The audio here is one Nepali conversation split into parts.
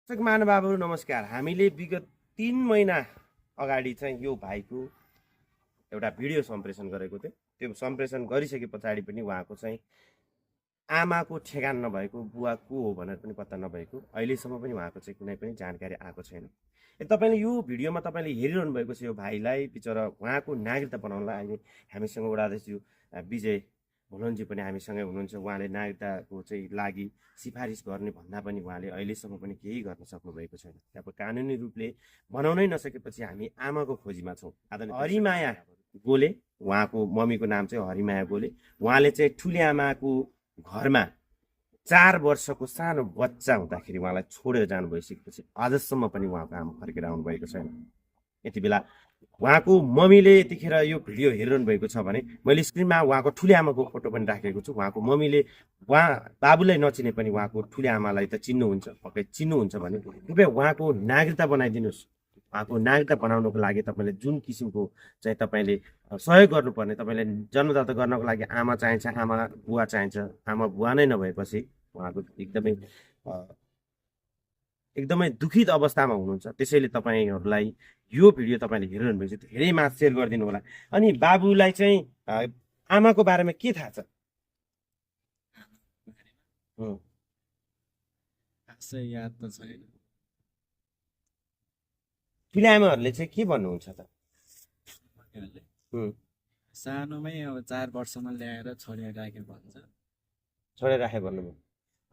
दर्शक महानुभावहरू नमस्कार। हामीले विगत 3 महिना अगाडि चाहिँ यो भाइको एउटा भिडियो सम्प्रेषण गरेको थियो। त्यो सम्प्रेषण गरिसके पछाडि पनि उहाँको चाहिँ आमाको ठेगान नभएको, बुवा को हो भनेर पनि पत्ता नभएको, अहिलेसम्म पनि उहाँको चाहिँ कुनै पनि जानकारी आएको छैन। तपाईँले यो भिडियोमा तपाईँले हेरिरहनु भएको छ यो भाइलाई, बिचरा उहाँको नागरिकता बनाउनलाई अहिले हामीसँग वडाध्यक्ष विजय भुलनजी पनि हामीसँगै हुनुहुन्छ। उहाँले नागरिकताको चाहिँ लागि सिफारिस गर्ने भन्दा पनि उहाँले अहिलेसम्म पनि केही गर्न सक्नुभएको छैन। अब कानुनी रूपले बनाउनै नसकेपछि हामी आमाको खोजीमा छौँ। हरिमाया गोले, उहाँको मम्मीको नाम चाहिँ हरिमाया गोले। उहाँले चाहिँ ठुले आमाको घरमा 4 वर्षको सानो बच्चा हुँदाखेरि उहाँलाई छोडेर जानु भइसकेपछि आजसम्म पनि उहाँको आमा फर्केर आउनु भएको छैन। यति बेला उहाँको मम्मीले यतिखेर यो भिडियो हेरिरहनु भएको छ भने मैले स्क्रिनमा उहाँको ठुले आमाको फोटो पनि राखेको छु। उहाँको मम्मीले उहाँ बाबुलाई नचिने पनि उहाँको ठुले आमालाई त चिन्नुहुन्छ, पक्कै चिन्नुहुन्छ भने कृपया उहाँको नागरिकता बनाइदिनुहोस्। उहाँको नागरिकता बनाउनको लागि तपाईँले जुन किसिमको चाहिँ तपाईँले सहयोग गर्नुपर्ने, तपाईँले जन्मदत्ता गर्नको लागि आमा चाहिन्छ, आमा बुवा चाहिन्छ। आमा बुवा नै नभएपछि उहाँको एकदमै दुखित अवस्थामा हुनुहुन्छ। त्यसैले तपाईँहरूलाई यो भिडियो तपाईँले हेरिरहनु भएको छ, धेरै मास सेयर गरिदिनु होला। अनि बाबुलाई चाहिँ आमाको बारेमा के थाहा छ? खासै याद त छैन। ठुले आमाहरूले चाहिँ के भन्नुहुन्छ त? सानोमै अब 4 वर्षमा ल्याएर छोडेर राखे भन्छ। छोडेर राखे भन्नुभयो।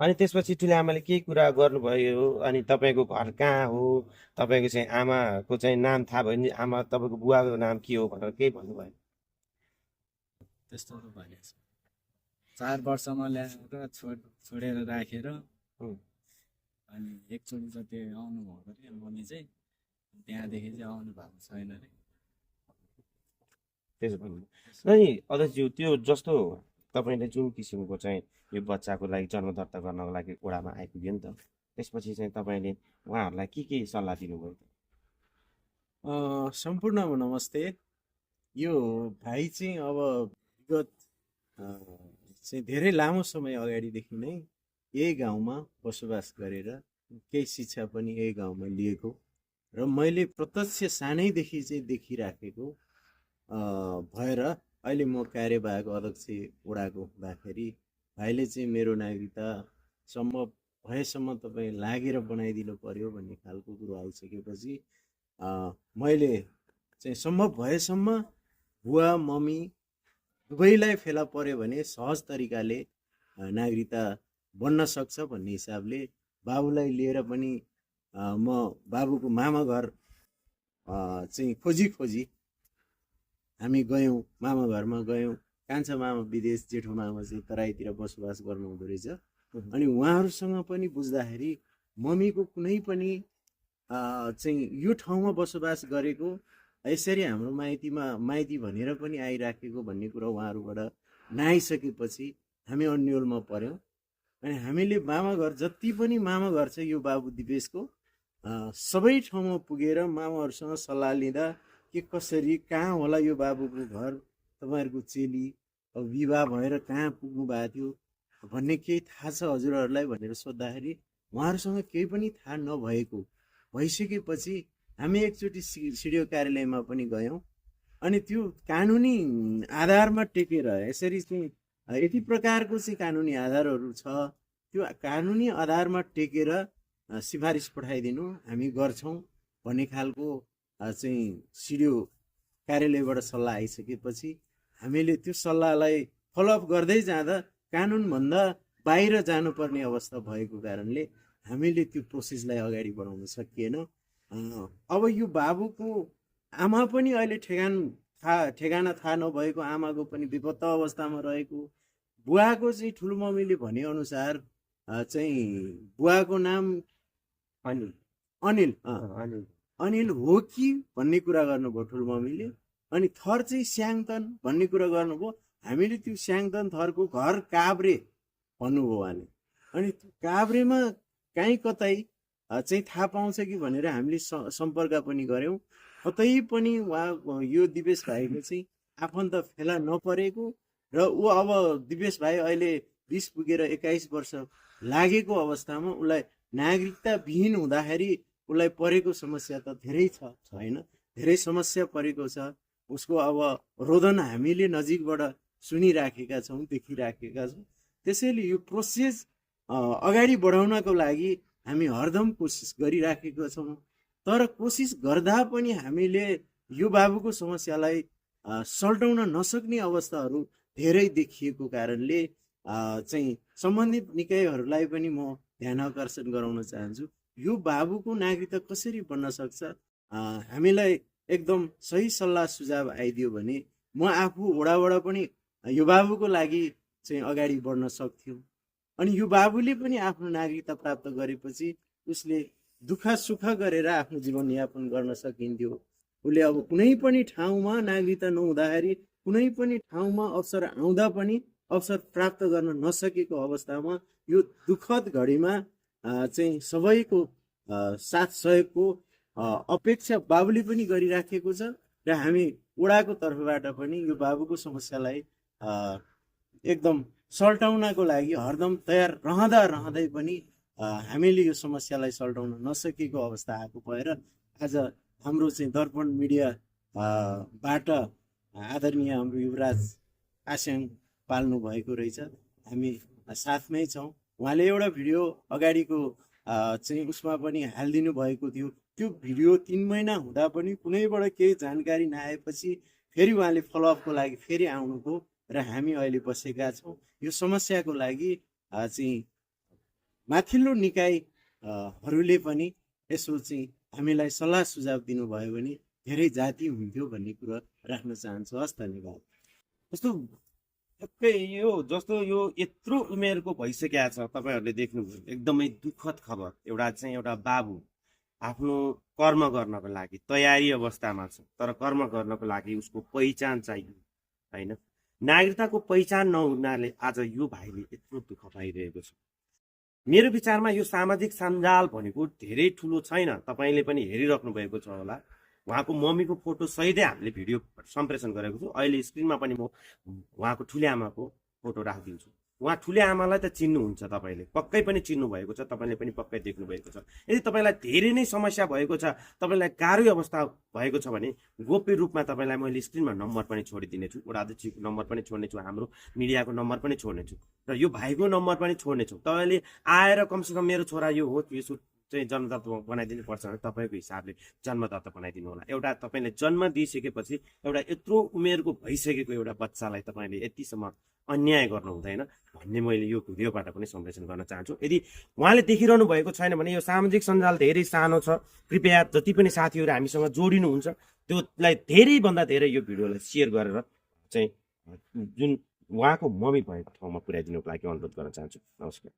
अनि त्यसपछि ठुले आमाले केही कुरा गर्नुभयो? अनि तपाईँको घर कहाँ हो, तपाईँको चाहिँ आमाको चाहिँ नाम थाहा भयो नि, आमा तपाईँको बुवाको नाम के हो भनेर केही भन्नुभयो? त्यस्तो त भनेको छ। 4 वर्षमा ल्याएर छोडेर राखेर अनि एकचोटि चाहिँ त्यो आउनु भएको थियो मम्मी चाहिँ, त्यहाँदेखि चाहिँ आउनु भएको छैन अरे। त्यसो भन्नु। अनि अध्यक्षज्यू, त्यो जस्तो तपाईँले जुन किसिमको चाहिँ यो बच्चाको लागि जन्म दर्ता गर्नको लागि ओडामा आइपुग्यो नि त, त्यसपछि चाहिँ तपाईँले उहाँहरूलाई के सल्लाह दिनुभयो? सम्पूर्णमा नमस्ते। यो भाइ चाहिँ अब विगत चाहिँ धेरै लामो समय अगाडिदेखि नै यही गाउँमा बसोबास गरेर केही शिक्षा पनि यही गाउँमा लिएको र मैले प्रत्यक्ष सानैदेखि चाहिँ देखिराखेको भएर अहिले म कार्यवाहक अध्यक्ष वडाको हुँदाखेरि भाइले चाहिँ मेरो नागरिकता सम्भव भएसम्म तपाईँ लागेर बनाइदिनु पर्यो भन्ने खालको कुरो आइसकेपछि मैले चाहिँ सम्भव भएसम्म बुवा मम्मी दुवैलाई फेला पर्यो भने सहज तरिकाले नागरिकता बन्न सक्छ भन्ने हिसाबले बाबुलाई लिएर पनि म बाबुको मामा घर चाहिँ खोजी हामी गयौँ। मामा घरमा गयौँ। कान्छा मामा विदेश, जेठो मामा चाहिँ तराईतिर बसोबास गर्नु हुँदो रहेछ। अनि उहाँहरूसँग पनि बुझ्दाखेरि मम्मीको कुनै पनि चाहिँ यो ठाउँमा बसोबास गरेको, यसरी हाम्रो माइती भनेर पनि आइराखेको भन्ने कुरा उहाँहरूबाट नआइसकेपछि हामी अन्यलमा पर्यौँ। अनि हामीले मामा घर, जति पनि मामा घर छ यो बाबु दिपेशको, सबै ठाउँमा पुगेर मामाहरूसँग सल्लाह लिँदा के कसरी कहाँ होला यो बाबुको घर, तपाईँहरूको चेली अब विवाह भएर कहाँ पुग्नु भएको थियो भन्ने केही थाहा छ हजुरहरूलाई भनेर सोद्धाखेरि उहाँहरूसँग केही पनि थाहा नभएको भइसकेपछि हामी एकचोटि सिडिओ कार्यालयमा पनि गयौँ। अनि त्यो कानुनी आधारमा टेकेर यसरी चाहिँ यति प्रकारको चाहिँ कानुनी आधारहरू छ, त्यो कानुनी आधारमा टेकेर सिफारिस पठाइदिनु हामी गर्छौँ भन्ने खालको चाहिँ सिडिओ कार्यालयबाट सल्लाह आइसकेपछि हामीले त्यो सल्लाहलाई फलोअप गर्दै जाँदा कानुनभन्दा बाहिर जानुपर्ने अवस्था भएको कारणले हामीले त्यो प्रोसेसलाई अगाडि बढाउन सकिएन। अब यो बाबुको आमा पनि अहिले ठेगाना थाहा नभएको, आमाको पनि बेपत्ता अवस्थामा रहेको, बुवाको चाहिँ ठुलो मम्मीले भनेअनुसार चाहिँ बुवाको नाम अनिल हो कि भन्ने कुरा गर्नुभयो ठुलो मम्मीले। अनि थर चाहिँ स्याङतन भन्ने कुरा गर्नुभयो। हामीले त्यो स्याङतन थरको घर काभ्रे भन्नुभयो उहाँले। अनि त्यो काभ्रेमा काहीँ कतै चाहिँ थाहा पाउँछ कि भनेर हामीले सम्पर्क पनि गऱ्यौँ। कतै पनि उहाँ यो दिपेश भाइको चाहिँ आफन्त फेला नपरेको र ऊ अब दिपेश भाइ अहिले 20 पुगेर 21 वर्ष लागेको अवस्थामा उसलाई नागरिकता विहीन हुँदाखेरि उसलाई परेको समस्या त धेरै छ होइन, धेरै समस्या परेको छ। उसको अब रोदन हामीले नजिकबाट सुनिराखेका छौँ, देखिराखेका छौँ। त्यसैले यो प्रोसेस अगाडि बढाउनको लागि हामी हरदम कोसिस गरिराखेका छौँ। तर कोसिस गर्दा पनि हामीले यो बाबुको समस्यालाई सल्टाउन नसक्ने अवस्थाहरू धेरै देखिएको कारणले चाहिँ सम्बन्धित निकायहरूलाई पनि म ध्यान आकर्षण गराउन चाहन्छु। यो बाबुको नागरिकता कसरी बन्न सक्छ, हामीलाई एकदम सही सल्लाह सुझाव आइदियो भने म आफू वडाबाट पनि यो बाबुको लागि चाहिँ अगाडि बढ्न सक्थ्यो। अनि यो बाबुले पनि आफ्नो नागरिकता प्राप्त गरेपछि उसले दुःख सुख गरेर आफ्नो जीवनयापन गर्न सकिन्थ्यो। उसले अब कुनै पनि ठाउँमा नागरिकता नहुँदाखेरि कुनै पनि ठाउँमा अवसर आउँदा पनि अवसर प्राप्त गर्न नसकेको अवस्थामा यो दुःखद घडीमा चाहिँ सबैको साथ सहयोगको अपेक्षा बाबुले पनि गरिराखेको छ र हामी वडाको तर्फबाट पनि यो बाबुको समस्यालाई एकदम सल्टाउनको लागि हरदम तयार रहँदै पनि हामीले यो समस्यालाई सल्टाउन नसकेको अवस्था आएको भएर आज हाम्रो चाहिँ दर्पण मिडिया बाट आदरणीय हाम्रो युवराज आस्याङ पाल्नु भएको रहेछ। हामी साथमै छौँ। उहाँले एउटा भिडियो अगाडिको चाहिँ उसमा पनि हालिदिनु भएको थियो। त्यो भिडियो 3 महिना हुँदा पनि कुनैबाट केही जानकारी नआएपछि फेरि उहाँले फलोअपको लागि फेरि आउनुभयो र हामी अहिले बसेका छौँ। यो समस्याको लागि चाहिँ माथिल्लो निकायहरूले पनि यसो चाहिँ हामीलाई सल्लाह सुझाव दिनुभयो भने धेरै जाति हुन्थ्यो भन्ने कुरा राख्न चाहन्छु। हस्, धन्यवाद। जस्तो यो यत्रो उमेरको भइसकेको छ, तपाईँहरूले देख्नुभयो एकदमै दुःखद खबर। एउटा बाबु आफ्नो कर्म गर्नको लागि तयारी अवस्थामा छ, तर कर्म गर्नको लागि उसको पहिचान चाहियो होइन। नागरिकताको पहिचान नहुनाले आज यो भाइले यत्रो दुःख पाइरहेको छ। मेरो विचारमा यो सामाजिक सञ्जाल भनेको धेरै ठुलो छैन, तपाईँले पनि हेरिराख्नु भएको छ होला। उहाँको मम्मीको फोटो सहितै हामीले भिडियो सम्प्रेषण गरेको छु। अहिले स्क्रिनमा पनि म उहाँको ठुले आमाको फोटो राखिदिन्छु। उहाँ ठुले आमालाई त चिन्नुहुन्छ, तपाईँले पक्कै पनि चिन्नु भएको छ, तपाईँले पनि पक्कै देख्नु भएको छ। यदि तपाईँलाई धेरै नै समस्या भएको छ, तपाईँलाई गाह्रो अवस्था भएको छ भने गोप्य रूपमा तपाईँलाई मैले स्क्रिनमा नम्बर पनि छोडिदिनेछु। वडा अध्यक्षको नम्बर पनि छोड्नेछु, हाम्रो मिडियाको नम्बर पनि छोड्नेछु र यो भाइको नम्बर पनि छोड्नेछु। तपाईँले आएर कमसेकम मेरो छोरा यो हो, यसो चाहिँ जन्मदत्ता बनाइदिनु पर्छ भने तपाईँको हिसाबले जन्मदत्ता बनाइदिनु होला। एउटा तपाईँले जन्म दिइसकेपछि एउटा यत्रो उमेरको भइसकेको एउटा बच्चालाई तपाईँले यतिसम्म अन्याय गर्नु हुँदैन भन्ने मैले यो भिडियोबाट पनि सम्प्रेषण गर्न चाहन्छु। यदि उहाँले देखिरहनु भएको छैन भने यो सामाजिक सञ्जाल धेरै सानो छ। कृपया जति पनि साथीहरू हामीसँग जोडिनुहुन्छ त्योलाई धेरैभन्दा धेरै यो भिडियोलाई सेयर गरेर चाहिँ जुन उहाँको मम्मी भएको ठाउँमा पुर्याइदिनुको लागि अनुरोध गर्न चाहन्छु। नमस्कार।